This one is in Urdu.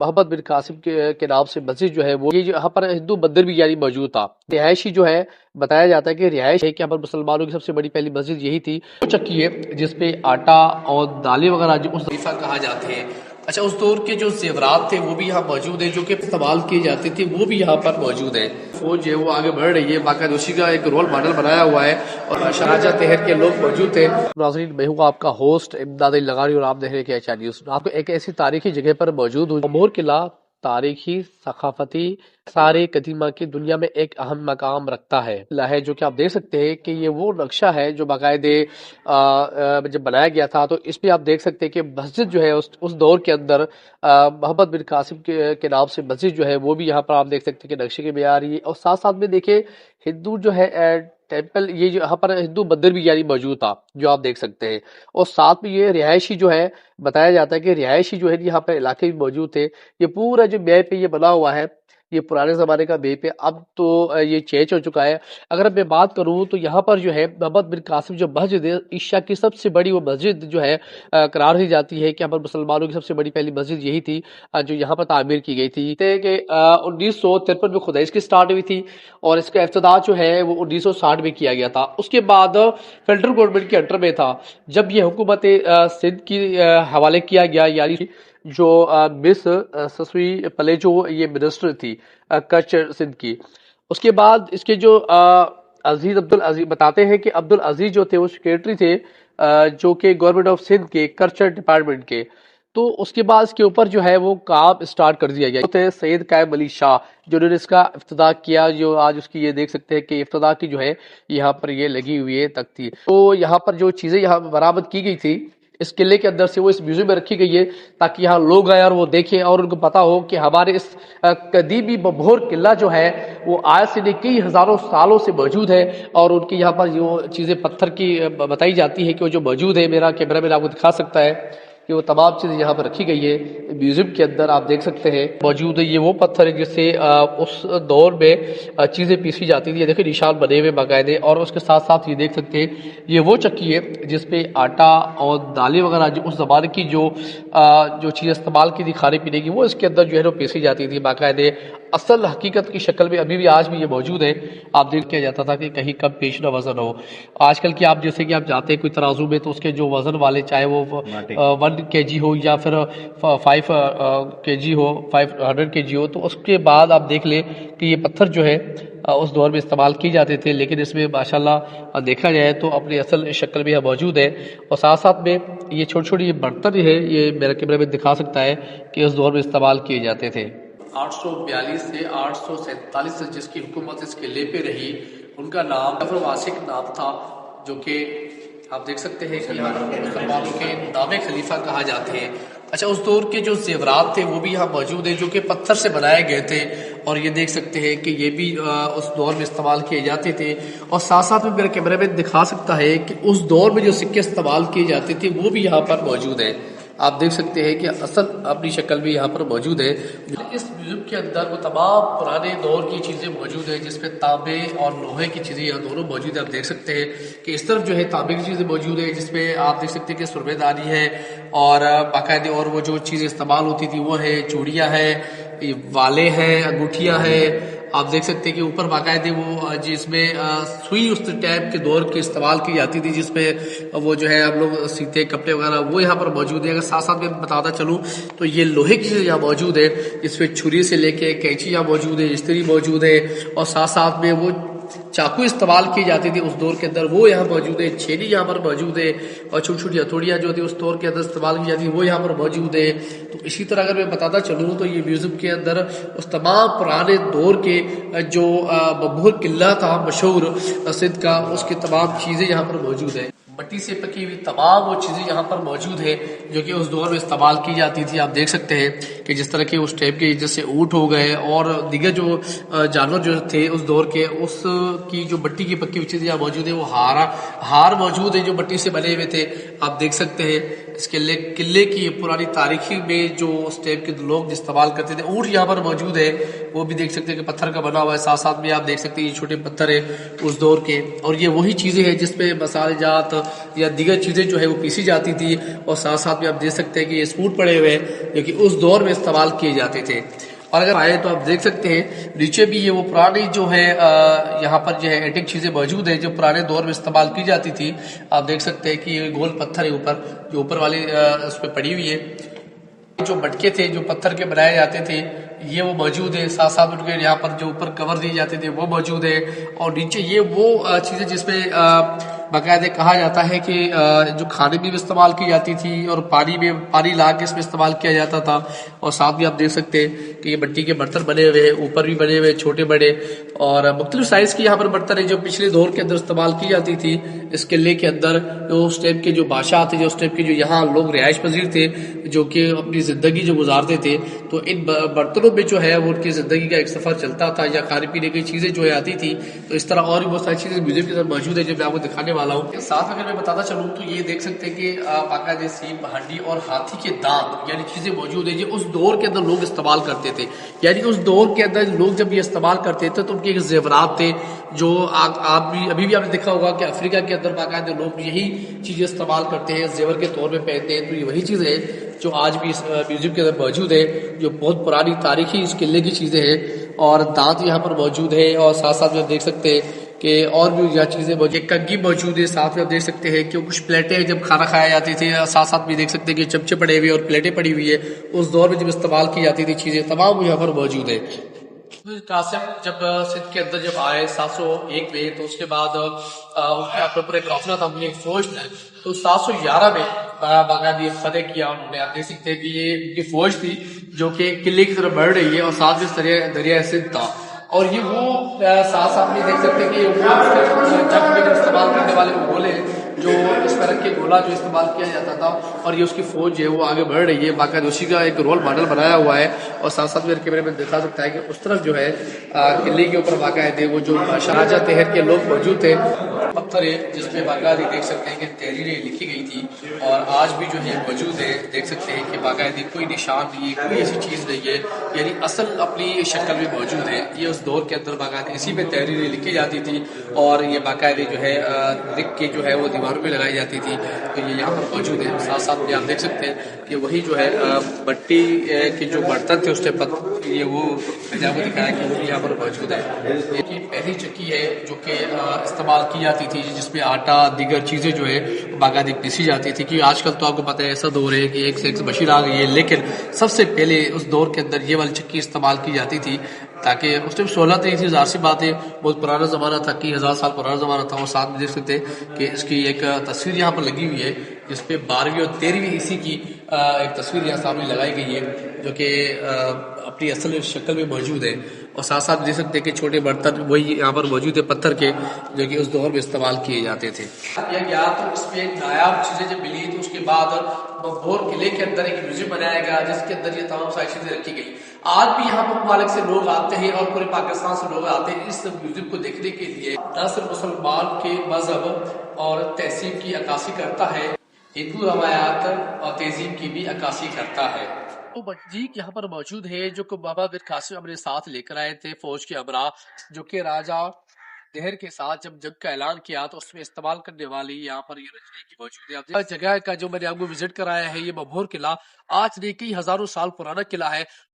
محمد بن قاسم کے نام سے مسجد جو ہے وہ یہ یہاں پر ہندو مندر بھی یعنی موجود تھا۔ رہائشی جو ہے بتایا جاتا ہے کہ رہائش ہے کہ ہم مسلمانوں کی سب سے بڑی پہلی مسجد یہی تھی، وہ چکی ہے جس پہ آٹا اور دالیں وغیرہ جو اس خلیفہ کہا جاتے ہیں۔ اچھا، اس دور کے جو زیورات تھے وہ بھی یہاں موجود ہیں، جو کہ استعمال کیے جاتے تھے وہ بھی یہاں پر موجود ہیں۔ فوج جو ہے وہ آگے بڑھ رہی ہے، باقاعدہ اسی کا ایک رول ماڈل بنایا ہوا ہے، اور شاہجہاں تہر کے لوگ موجود تھے۔ ناظرین، میں ہوں آپ کا ہوسٹ امداد لغاری اور آپ دیکھ رہے ہیں کہ نیوز۔ آپ کو ایک ایسی تاریخی جگہ پر موجود ہوں۔ مور قلعہ تاریخی، ثقافتی، سارے قدیمہ کی دنیا میں ایک اہم مقام رکھتا ہے جو کہ آپ دیکھ سکتے ہیں کہ یہ وہ نقشہ ہے جو باقاعدے جب بنایا گیا تھا، تو اس میں آپ دیکھ سکتے ہیں کہ مسجد جو ہے اس دور کے اندر محمد بن قاسم کے نام سے مسجد جو ہے وہ بھی یہاں پر آپ دیکھ سکتے ہیں کہ نقشے کے میں آ رہی ہے، اور ساتھ ساتھ میں دیکھیں ہندو جو ہے ٹیمپل، یہ یہاں پر ہندو مندر بھی یعنی موجود تھا جو آپ دیکھ سکتے ہیں، اور ساتھ میں یہ رہائشی جو ہے بتایا جاتا ہے کہ رہائشی جو ہے یہاں پر علاقے بھی موجود تھے۔ یہ پورا جو میپ پہ یہ بنا ہوا ہے، یہ پرانے زمانے کا میپ ہے، اب تو یہ چینج ہو چکا ہے۔ اگر میں بات کروں تو یہاں پر جو ہے محمد بن قاسم جو مسجد ہے، ایشیا کی سب سے بڑی وہ مسجد جو ہے قرار دی جاتی ہے کہ ہم مسلمانوں کی سب سے بڑی پہلی مسجد یہی تھی جو یہاں پر تعمیر کی گئی تھی کہ 1953 میں خدائی اس کی سٹارٹ ہوئی تھی، اور اس کا افتتاح جو ہے وہ 1960 میں کیا گیا تھا۔ اس کے بعد فیڈرل گورنمنٹ کے انڈر میں تھا، جب یہ حکومت سندھ کی حوالے کیا گیا، یعنی جو مس سسوی پلیجو یہ منسٹر تھی کلچر سندھ کی۔ اس کے بعد اس کے جو عبدالعزیز بتاتے ہیں کہ عبدالعزیز جو تھے وہ سیکریٹری تھے جو کہ گورنمنٹ آف سندھ کے کلچر ڈپارٹمنٹ کے۔ تو اس کے بعد اس کے اوپر جو ہے وہ کام سٹارٹ کر دیا گیا۔ تھے سید قائم علی شاہ جنہوں نے اس کا افتتاح کیا، جو آج اس کی یہ دیکھ سکتے ہیں کہ افتتاح کی جو ہے یہاں پر یہ لگی ہوئی ہے تختی۔ تو یہاں پر جو چیزیں یہاں برآمد کی گئی تھی اس قلعے کے اندر سے، وہ اس میوزیم میں رکھی گئی ہے تاکہ یہاں لوگ آئیں اور وہ دیکھیں، اور ان کو پتا ہو کہ ہمارے اس قدیمی مبہور قلعہ جو ہے وہ آج سے کئی ہزاروں سالوں سے موجود ہے، اور ان کی یہاں پر جو چیزیں پتھر کی بتائی جاتی ہے کہ وہ جو موجود ہے، میرا کیمرہ مین آپ کو دکھا سکتا ہے کہ وہ تمام چیزیں یہاں پر رکھی گئی ہے میوزیم کے اندر، آپ دیکھ سکتے ہیں موجود ہے۔ یہ وہ پتھر ہے جس سے اس دور میں چیزیں پیسی جاتی تھی، دیکھیں نشان بنے ہوئے باقاعدے، اور اس کے ساتھ ساتھ یہ دیکھ سکتے ہیں یہ وہ چکی ہے جس پہ آٹا اور دالیں وغیرہ جو اس زمانے کی جو چیز استعمال کی تھی کھانے پینے کی، وہ اس کے اندر جو ہے وہ پیسی جاتی تھی باقاعدے اصل حقیقت کی شکل میں۔ ابھی بھی آج بھی یہ موجود ہے، آپ دیکھ کیا جاتا تھا کہ کہیں کم پیش نہ وزن ہو۔ آج کل کی آپ جیسے کہ آپ جاتے ہیں کوئی ترازو میں، تو اس کے جو وزن والے چاہے وہ 1 kg ہو یا پھر 5 kg ہو، 500 kg ہو، تو اس کے بعد آپ دیکھ لیں کہ یہ پتھر جو ہے اس دور میں استعمال کی جاتے تھے، لیکن اس میں ماشاءاللہ دیکھا جائے تو اپنی اصل شکل بھی موجود ہے۔ اور ساتھ ساتھ میں یہ چھوٹی چھوٹی برتن ہے، یہ میرا کیمرہ میں دکھا سکتا ہے کہ اس دور میں استعمال کیے جاتے تھے۔ 842 سے 847 سے جس کی حکومت اس قلعے پہ رہی، ان کا نام جعفر واسق نام تھا، جو کہ آپ دیکھ سکتے ہیں کہ یہاں مسلمانوں کے نام خلیفہ کہا جاتے ہیں۔ اچھا، اس دور کے جو زیورات تھے وہ بھی یہاں موجود ہیں جو کہ پتھر سے بنائے گئے تھے، اور یہ دیکھ سکتے ہیں کہ یہ بھی اس دور میں استعمال کیے جاتے تھے۔ اور ساتھ ساتھ میں میرا کیمرہ میں دکھا سکتا ہے کہ اس دور میں جو سکے استعمال کیے جاتے تھے وہ بھی یہاں پر موجود ہیں، آپ دیکھ سکتے ہیں کہ اصل اپنی شکل بھی یہاں پر موجود ہے۔ اس میوزیم کے اندر وہ تمام پرانے دور کی چیزیں موجود ہیں، جس میں تانبے اور لوہے کی چیزیں یہاں دونوں موجود ہیں۔ آپ دیکھ سکتے ہیں کہ اس طرف جو ہے تانبے کی چیزیں موجود ہیں، جس میں آپ دیکھ سکتے ہیں کہ سرمے دانی ہے، اور باقاعدے اور وہ جو چیزیں استعمال ہوتی تھی وہ ہے چوڑیاں ہیں، والے ہیں، انگوٹھیاں ہیں۔ آپ دیکھ سکتے ہیں کہ اوپر باقاعدے وہ جس میں سوئی اس ٹائپ کے دور کی استعمال کی جاتی تھی، جس میں وہ جو ہے ہم لوگ سیتے کپڑے وغیرہ وہ یہاں پر موجود ہے۔ اگر ساتھ ساتھ میں بتاتا چلوں تو یہ لوہے کی چیزیں یہاں موجود ہے، جس میں چھری سے لے کے کینچی یہاں موجود ہے، استری موجود ہے، اور ساتھ ساتھ میں وہ چاقو استعمال کی جاتی تھی اس دور کے اندر وہ یہاں موجود ہے، چھینی یہاں پر موجود ہے، اور چھوٹی چھوٹی ہتھوڑیاں جو تھی اس دور کے اندر استعمال کی جاتی وہ یہاں پر موجود ہے۔ تو اسی طرح اگر میں بتاتا چلوں تو یہ میوزیم کے اندر اس تمام پرانے دور کے جو مبہور قلعہ تھا مشہور سندھ کا، اس کی تمام چیزیں یہاں پر موجود ہیں۔ مٹی سے پکی ہوئی تمام وہ چیزیں یہاں پر موجود ہیں جو کہ اس دور میں استعمال کی جاتی تھی۔ آپ دیکھ سکتے ہیں کہ جس طرح کے اس ٹائپ کے جیسے اونٹ ہو گئے اور دیگر جو جانور جو تھے اس دور کے، اس کی جو مٹی کی پکی ہوئی چیزیں یہاں موجود ہیں۔ وہ ہار موجود ہیں جو مٹی سے بنے ہوئے تھے، آپ دیکھ سکتے ہیں۔ اس قلعے کی پرانی تاریخی میں جو اس ٹائم کے لوگ استعمال کرتے تھے. اونٹ یہاں پر موجود ہے، وہ بھی دیکھ سکتے ہیں کہ پتھر کا بنا ہوا ہے. ساتھ ساتھ میں آپ دیکھ سکتے ہیں یہ چھوٹے پتھر ہے اس دور کے، اور یہ وہی چیزیں ہیں جس پہ مسالے جات یا دیگر چیزیں جو ہے وہ پیسی جاتی تھی. اور ساتھ ساتھ میں آپ دیکھ سکتے ہیں کہ یہ اسپوٹ پڑے ہوئے ہیں جو کہ اس دور میں استعمال کیے جاتے تھے. اور اگر آئے تو آپ دیکھ سکتے ہیں نیچے بھی یہ وہ پرانی جو ہے یہاں پر جو ہے اینٹک چیزیں موجود ہیں جو پرانے دور میں استعمال کی جاتی تھی. آپ دیکھ سکتے ہیں کہ یہ گول پتھر ہے اوپر، جو اوپر والی اس پہ پڑی ہوئی ہے. جو مٹکے تھے جو پتھر کے بنائے جاتے تھے یہ وہ موجود ہے. ساتھ ساتھ ان کے یہاں پر جو اوپر کور دیے جاتے تھے وہ موجود ہے. اور نیچے یہ وہ چیزیں جس میں باقاعدہ کہا جاتا ہے کہ جو کھانے میں بھی استعمال کی جاتی تھی اور پانی لا کے اس میں استعمال کیا جاتا تھا. اور ساتھ بھی آپ دیکھ سکتے ہیں کہ یہ مٹی کے برتن بنے ہوئے ہیں، اوپر بھی بنے ہوئے چھوٹے بڑے اور مختلف سائز کی یہاں پر برتن ہے جو پچھلے دور کے اندر استعمال کی جاتی تھی. اس قلعے کے اندر جو اس ٹائم کے جو بادشاہ تھے، جو اس ٹائم کے جو یہاں لوگ رہائش پذیر تھے، جو کہ اپنی زندگی جو گزارتے تھے، تو ان برتنوں میں جو ہے وہ ان کی زندگی کا ایک سفر چلتا تھا یا کھانے پینے کی چیزیں جو ہے آتی تھی. تو اس طرح اور بھی بہت ساری چیزیں میوزیم کے اندر موجود ہے جو میں آپ کو دکھانے والا ہوں. ساتھ اگر میں بتاتا چلوں تو یہ دیکھ سکتے ہیں کہ باقاعدہ سیپ ہڈی اور ہاتھی کے دانت یعنی چیزیں موجود ہیں جو اس دور کے اندر لوگ استعمال کرتے تھے. یعنی اس دور کے اندر لوگ جب یہ استعمال کرتے تھے تو ان کے ایک زیورات تھے جو آپ بھی ابھی بھی آپ نے دیکھا ہوگا کہ افریقہ کے اندر باقاعدہ لوگ یہی چیزیں استعمال کرتے ہیں، زیور کے طور پہ پہنتے ہیں. تو یہ وہی چیز ہے جو آج بھی اس میوزیم کے اندر موجود ہے، جو بہت پرانی تاریخی اس قلعے کی چیزیں ہیں. اور دانت یہاں پر موجود ہے اور ساتھ ساتھ میں دیکھ سکتے ہیں کہ اور بھی یہاں چیزیں موجود ہیں. کنگھی موجود ہے. ساتھ میں آپ دیکھ سکتے ہیں کہ کچھ پلیٹیں جب کھانا کھایا جاتی تھی، ساتھ ساتھ بھی دیکھ سکتے ہیں کہ چمچے پڑے ہوئے اور پلیٹیں پڑی ہوئی ہے. اس دور میں جب استعمال کی جاتی تھی چیزیں تمام یہاں پر موجود ہے. قاسم جب سندھ کے اندر جب آئے 701 میں، تو اس کے بعد ان کے اپنے پورے قافلہ تھا، اپنی ایک فوج تھا. تو 711 میں باقاعدہ یہ فتح کیا انہوں نے. آپ دیکھ سکتے ہیں کہ یہ ان کی فوج تھی جو کہ قلعے کی طرف بڑھ رہی ہے اور ساتھ میں دریائے سندھ تھا. اور یہ وہ ساتھ ساتھ میں دیکھ سکتے ہیں کہ وہ جنگ میں استعمال کرنے والے وہ گولے جو اس طرح کے گولا جو استعمال کیا جاتا تھا. اور یہ اس کی فوج جو ہے وہ آگے بڑھ رہی ہے، باقاعدہ اسی کا ایک رول ماڈل بنایا ہوا ہے. اور ساتھ ساتھ میرے کیمرے میں دکھا سکتا ہے کہ اس طرف جو ہے قلعے کے اوپر باقاعدہ وہ جو شاہجہاں تہر کے لوگ موجود تھے، پتھر ہے جس پہ باقاعدہ دیکھ سکتے ہیں کہ تحریریں لکھی گئی تھی اور آج بھی جو ہے موجود ہے. دیکھ سکتے ہیں کہ باقاعدہ کوئی نشان نہیں ہے، کوئی ایسی چیز نہیں ہے، یعنی اصل اپنی شکل میں موجود ہے. یہ اس دور کے اندر باقاعدہ اسی پہ تحریریں لکھی جاتی تھی اور یہ باقاعدہ جو ہے لکھ کے جو ہے وہ دیواروں پہ لگائی جاتی تھی. تو یہ یہاں پر موجود ہے. ساتھ ساتھ میں آپ دیکھ سکتے ہیں کہ وہی جو ہے مٹی کے جو برتن تھے اس کے پر یہ وہ کو دکھایا کہ وہ یہاں پر موجود ہے. یہ پہلی چکی ہے جو کہ استعمال کی جاتی تھی جس میں آٹا دیگر چیزیں جو ہے باقاعدہ پیسی جاتی تھی. کیونکہ آج کل تو آپ کو پتہ ہے ایسا دور ہے کہ ایک سے ایک مشین آ گئی ہے، لیکن سب سے پہلے اس دور کے اندر یہ والی چکی استعمال کی جاتی تھی تاکہ اس ٹائم سہولت نہیں تھی. ظاہر سی بات ہے بہت پرانا زمانہ تھا، کئی ہزار سال پرانا زمانہ تھا. اور ساتھ میں دیکھ سکتے ہیں کہ اس کی ایک تصویر یہاں پر لگی ہوئی ہے جس پہ 12ویں اور 13ویں عیسوی کی ایک تصویر یہاں سامنے لگائی گئی ہے جو کہ اپنی اصل شکل میں موجود ہے. اور ساتھ ساتھ دیکھ سکتے ہیں کہ چھوٹے برتن وہی یہاں پر موجود ہے پتھر کے جو کہ اس دور میں استعمال کیے جاتے تھے. کیا گیا تو اس میں نایاب چیزیں جب ملی تو اس کے بعد مغور قلعے کے اندر ایک میوزیم بنایا گیا جس کے اندر یہ تمام ساری چیزیں رکھی گئی. آج بھی یہاں پر ممالک سے لوگ آتے ہیں اور پورے پاکستان سے لوگ آتے ہیں اس میوزیم کو دیکھنے کے لیے. نہ صرف مسلمان کے مذہب اور تہذیب کی عکاسی کرتا ہے، ہندو روایات اور تہذیب کی بھی عکاسی کرتا ہے. تو بجیک یہاں پر موجود ہے جو کہ بابا میر قاسم اپنے ساتھ لے کر آئے تھے فوج کے امراء، جو کہ راجہ دہر کے ساتھ جب جنگ کا اعلان کیا تو اس میں استعمال کرنے والی یہاں پر یہ رجنے کی موجود ہے. جگہ کا جو میں نے آپ کو وزٹ کرایا ہے یہ مبہور قلعہ آج نہیں کئی ہزاروں سال پرانا قلعہ ہے.